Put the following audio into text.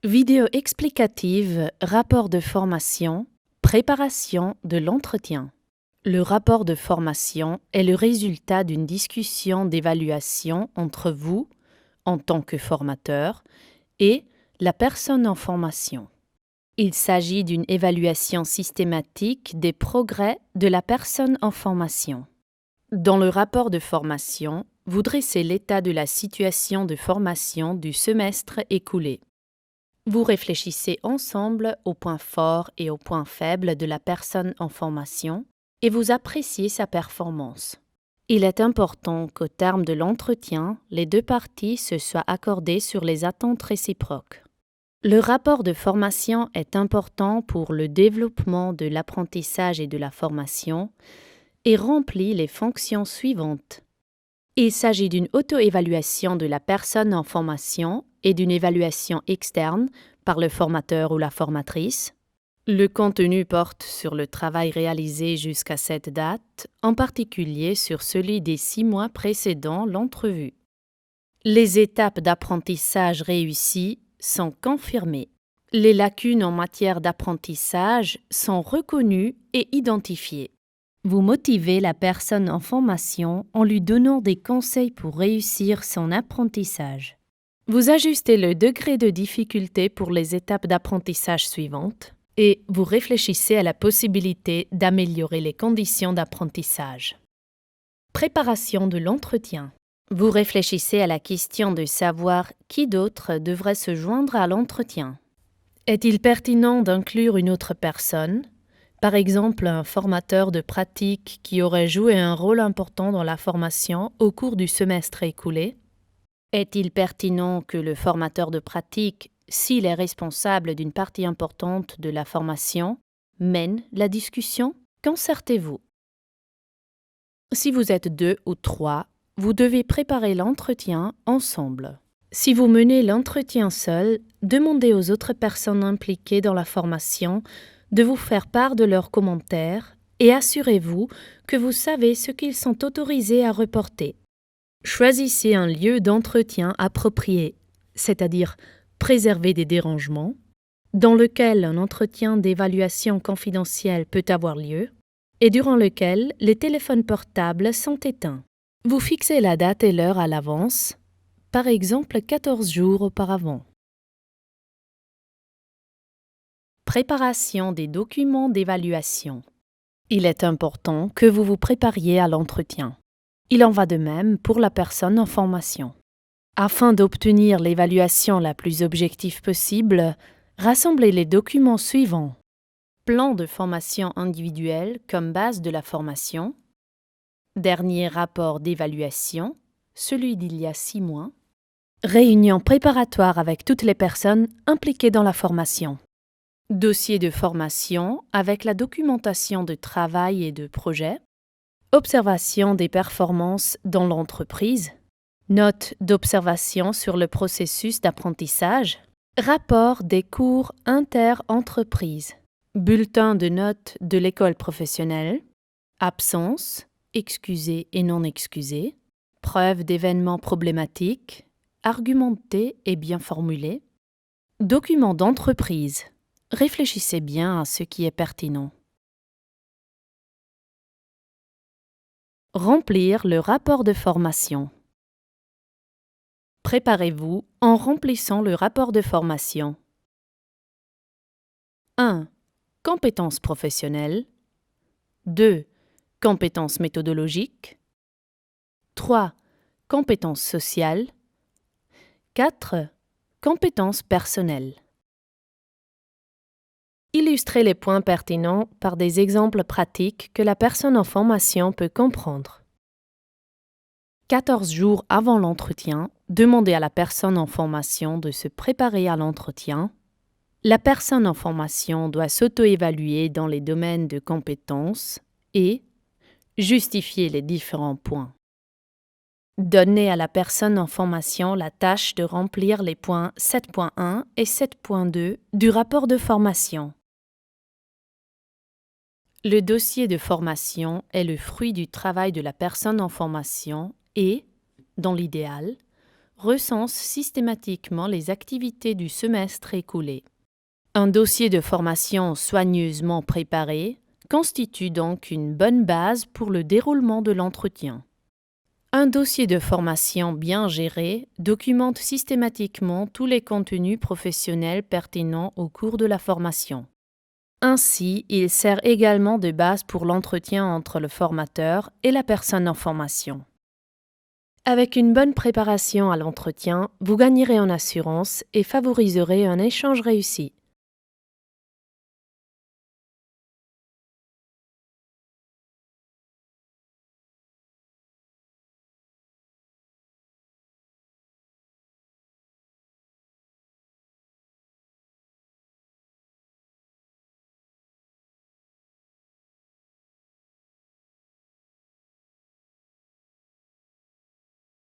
Vidéo explicative, rapport de formation, préparation de l'entretien. Le rapport de formation est le résultat d'une discussion d'évaluation entre vous, en tant que formateur, et la personne en formation. Il s'agit d'une évaluation systématique des progrès de la personne en formation. Dans le rapport de formation, vous dressez l'état de la situation de formation du semestre écoulé. Vous réfléchissez ensemble aux points forts et aux points faibles de la personne en formation et vous appréciez sa performance. Il est important qu'au terme de l'entretien, les deux parties se soient accordées sur les attentes réciproques. Le rapport de formation est important pour le développement de l'apprentissage et de la formation et remplit les fonctions suivantes. Il s'agit d'une auto-évaluation de la personne en formation et d'une évaluation externe par le formateur ou la formatrice. Le contenu porte sur le travail réalisé jusqu'à cette date, en particulier sur celui des 6 mois précédant l'entrevue. Les étapes d'apprentissage réussies sont confirmées. Les lacunes en matière d'apprentissage sont reconnues et identifiées. Vous motivez la personne en formation en lui donnant des conseils pour réussir son apprentissage. Vous ajustez le degré de difficulté pour les étapes d'apprentissage suivantes et vous réfléchissez à la possibilité d'améliorer les conditions d'apprentissage. Préparation de l'entretien. Vous réfléchissez à la question de savoir qui d'autre devrait se joindre à l'entretien. Est-il pertinent d'inclure une autre personne ? Par exemple, un formateur de pratique qui aurait joué un rôle important dans la formation au cours du semestre écoulé? Est-il pertinent que le formateur de pratique, s'il est responsable d'une partie importante de la formation, mène la discussion? Concertez-vous. Si vous êtes 2 ou 3, vous devez préparer l'entretien ensemble. Si vous menez l'entretien seul, demandez aux autres personnes impliquées dans la formation de vous faire part de leurs commentaires et assurez-vous que vous savez ce qu'ils sont autorisés à reporter. Choisissez un lieu d'entretien approprié, c'est-à-dire préservé des dérangements, dans lequel un entretien d'évaluation confidentielle peut avoir lieu et durant lequel les téléphones portables sont éteints. Vous fixez la date et l'heure à l'avance, par exemple 14 jours auparavant. Préparation des documents d'évaluation. Il est important que vous vous prépariez à l'entretien. Il en va de même pour la personne en formation. Afin d'obtenir l'évaluation la plus objective possible, rassemblez les documents suivants. Plan de formation individuel comme base de la formation. Dernier rapport d'évaluation, celui d'il y a 6 mois. Réunion préparatoire avec toutes les personnes impliquées dans la formation. Dossier de formation avec la documentation de travail et de projet. Observation des performances dans l'entreprise. Notes d'observation sur le processus d'apprentissage. Rapport des cours inter-entreprises. Bulletin de notes de l'école professionnelle. Absence, excusée et non excusée. Preuve d'événements problématiques. Argumentés et bien formulés. Document d'entreprise. Réfléchissez bien à ce qui est pertinent. Remplir le rapport de formation. Préparez-vous en remplissant le rapport de formation. 1. Compétences professionnelles. 2. Compétences méthodologiques. 3. Compétences sociales. 4. Compétences personnelles. Illustrez les points pertinents par des exemples pratiques que la personne en formation peut comprendre. 14 jours avant l'entretien, demandez à la personne en formation de se préparer à l'entretien. La personne en formation doit s'auto-évaluer dans les domaines de compétences et justifier les différents points. Donnez à la personne en formation la tâche de remplir les points 7.1 et 7.2 du rapport de formation. Le dossier de formation est le fruit du travail de la personne en formation et, dans l'idéal, recense systématiquement les activités du semestre écoulé. Un dossier de formation soigneusement préparé constitue donc une bonne base pour le déroulement de l'entretien. Un dossier de formation bien géré documente systématiquement tous les contenus professionnels pertinents au cours de la formation. Ainsi, il sert également de base pour l'entretien entre le formateur et la personne en formation. Avec une bonne préparation à l'entretien, vous gagnerez en assurance et favoriserez un échange réussi.